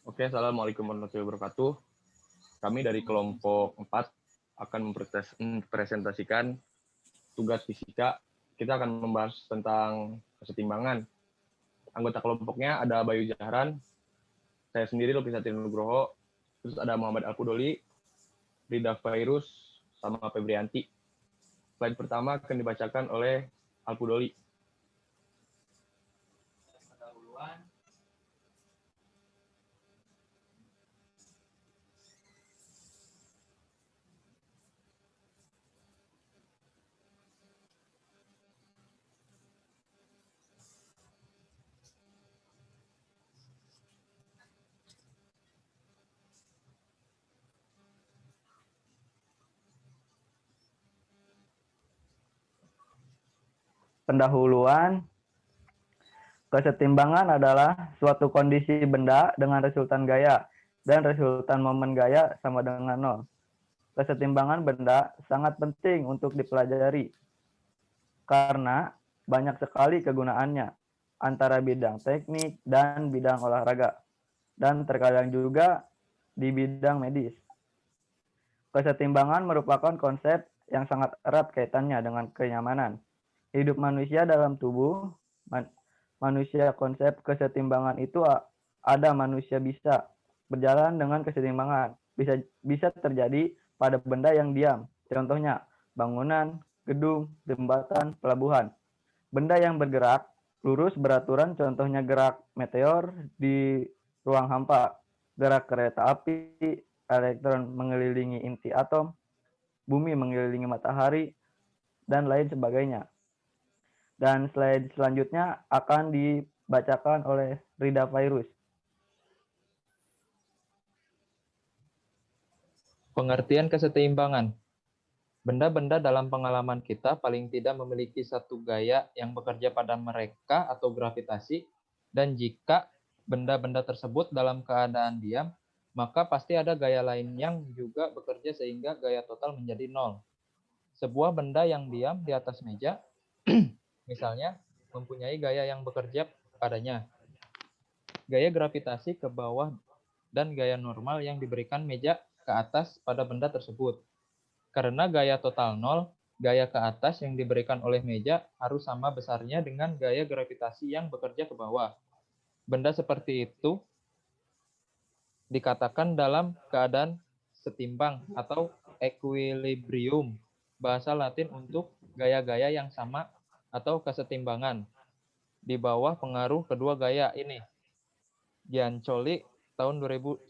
Oke, Assalamualaikum warahmatullahi wabarakatuh. Kami dari kelompok 4 akan mempresentasikan tugas fisika. Kita akan membahas tentang kesetimbangan. Anggota kelompoknya ada Bayu Jahran, saya sendiri Lucky Satria Nugroho, terus ada Muhammad Alkudoli, Rida Fairus, sama Febrianti. Slide pertama akan dibacakan oleh Alkudoli. Pendahuluan, kesetimbangan adalah suatu kondisi benda dengan resultan gaya dan resultan momen gaya sama dengan nol. Kesetimbangan benda sangat penting untuk dipelajari karena banyak sekali kegunaannya antara bidang teknik dan bidang olahraga, dan terkadang juga di bidang medis. Kesetimbangan merupakan konsep yang sangat erat kaitannya dengan kenyamanan hidup manusia dalam tubuh manusia. Konsep kesetimbangan itu ada manusia bisa berjalan dengan kesetimbangan, bisa terjadi pada benda yang diam, contohnya bangunan, gedung, jembatan, pelabuhan. Benda yang bergerak lurus beraturan, contohnya gerak meteor di ruang hampa, gerak kereta api, elektron mengelilingi inti atom, bumi mengelilingi matahari, dan lain sebagainya. Dan slide selanjutnya akan dibacakan oleh Rida Fairus. Pengertian kesetimbangan. Benda-benda dalam pengalaman kita paling tidak memiliki satu gaya yang bekerja pada mereka atau gravitasi, dan jika benda-benda tersebut dalam keadaan diam, maka pasti ada gaya lain yang juga bekerja sehingga gaya total menjadi nol. Sebuah benda yang diam di atas meja, misalnya, mempunyai gaya yang bekerja padanya. Gaya gravitasi ke bawah dan gaya normal yang diberikan meja ke atas pada benda tersebut. Karena gaya total nol, gaya ke atas yang diberikan oleh meja harus sama besarnya dengan gaya gravitasi yang bekerja ke bawah. Benda seperti itu dikatakan dalam keadaan setimbang atau equilibrium, bahasa Latin untuk gaya-gaya yang sama atau kesetimbangan. Di bawah pengaruh kedua gaya ini. Giancoli tahun 2001.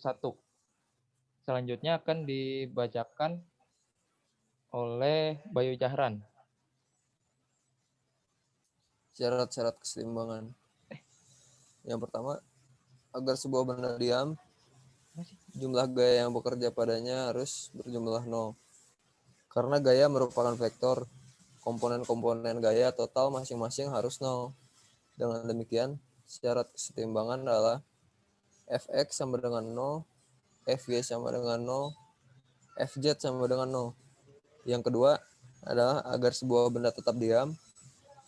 Selanjutnya akan dibacakan oleh Bayu Jahran. Syarat-syarat kesetimbangan. Yang pertama, agar sebuah benda diam, jumlah gaya yang bekerja padanya harus berjumlah 0. Karena gaya merupakan vektor, komponen-komponen gaya total masing-masing harus 0. Dengan demikian, syarat kesetimbangan adalah Fx sama dengan 0, Fy sama dengan 0, Fz sama dengan 0. Yang kedua adalah agar sebuah benda tetap diam,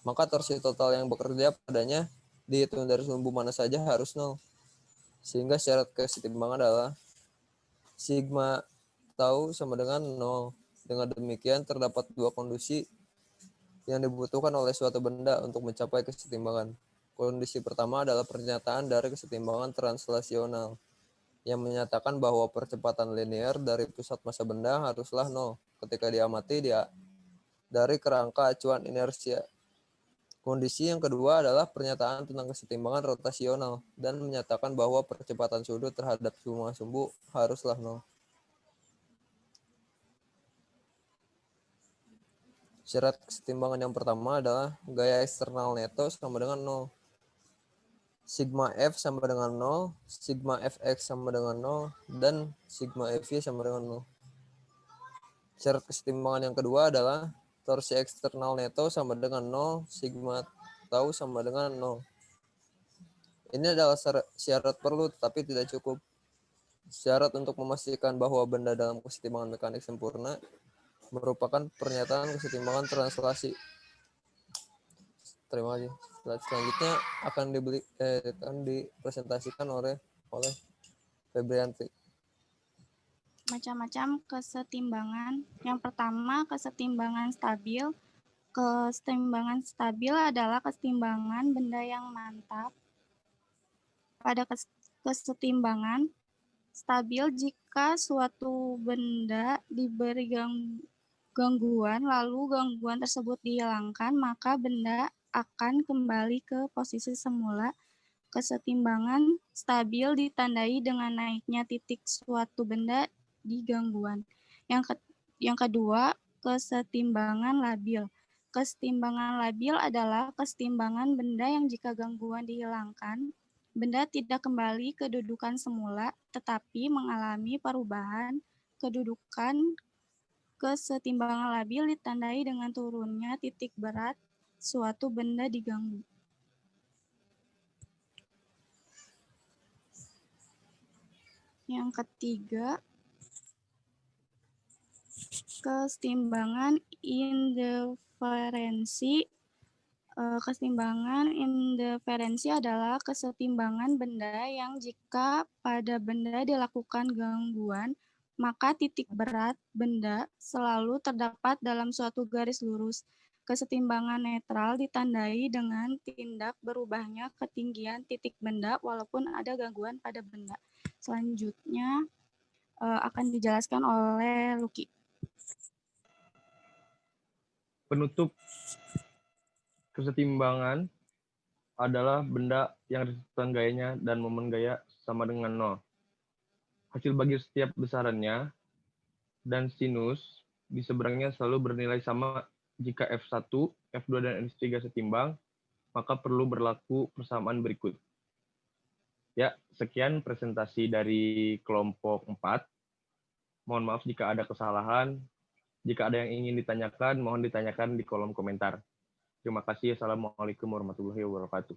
maka torsi total yang bekerja padanya dihitung dari sumbu mana saja harus 0. Sehingga syarat kesetimbangan adalah sigma tau sama dengan 0. Dengan demikian terdapat dua kondisi yang dibutuhkan oleh suatu benda untuk mencapai kesetimbangan. Kondisi pertama adalah pernyataan dari kesetimbangan translasional yang menyatakan bahwa percepatan linear dari pusat massa benda haruslah 0 ketika diamati dari kerangka acuan inersia. Kondisi yang kedua adalah pernyataan tentang kesetimbangan rotasional dan menyatakan bahwa percepatan sudut terhadap semua sumbu haruslah 0. Syarat kesetimbangan yang pertama adalah gaya eksternal neto sama dengan 0. Sigma F sama dengan 0, sigma Fx sama dengan 0, dan sigma Fy sama dengan 0. Syarat kesetimbangan yang kedua adalah torsi eksternal neto sama dengan 0, sigma tau sama dengan 0. Ini adalah syarat perlu tetapi tidak cukup. Syarat untuk memastikan bahwa benda dalam kesetimbangan mekanik sempurna merupakan pernyataan kesetimbangan translasi. Terima kasih. Slide selanjutnya akan dipresentasikan oleh Febrianti. Macam-macam kesetimbangan. Yang pertama, kesetimbangan stabil. Kesetimbangan stabil adalah kesetimbangan benda yang mantap. Pada kesetimbangan stabil, jika suatu benda diberi gangguan, lalu gangguan tersebut dihilangkan, maka benda akan kembali ke posisi semula. Kesetimbangan stabil ditandai dengan naiknya titik suatu benda di gangguan. Yang kedua, kesetimbangan labil. Kesetimbangan labil adalah kesetimbangan benda yang jika gangguan dihilangkan, benda tidak kembali ke kedudukan semula, tetapi mengalami perubahan kedudukan. Kesetimbangan labil ditandai dengan turunnya titik berat suatu benda diganggu. Yang ketiga, kesetimbangan indiferensi. Kesetimbangan indiferensi adalah kesetimbangan benda yang jika pada benda dilakukan gangguan, maka titik berat benda selalu terdapat dalam suatu garis lurus. Kesetimbangan netral ditandai dengan tindak berubahnya ketinggian titik benda walaupun ada gangguan pada benda. Selanjutnya akan dijelaskan oleh Lucky. Penutup kesetimbangan adalah benda yang resisten gayanya dan momen gaya sama dengan 0. Hasil bagi setiap besarannya dan sinus di seberangnya selalu bernilai sama. Jika F1, F2, dan F3 setimbang, maka perlu berlaku persamaan berikut. Ya, sekian presentasi dari kelompok 4. Mohon maaf jika ada kesalahan. Jika ada yang ingin ditanyakan, mohon ditanyakan di kolom komentar. Terima kasih. Assalamualaikum warahmatullahi wabarakatuh.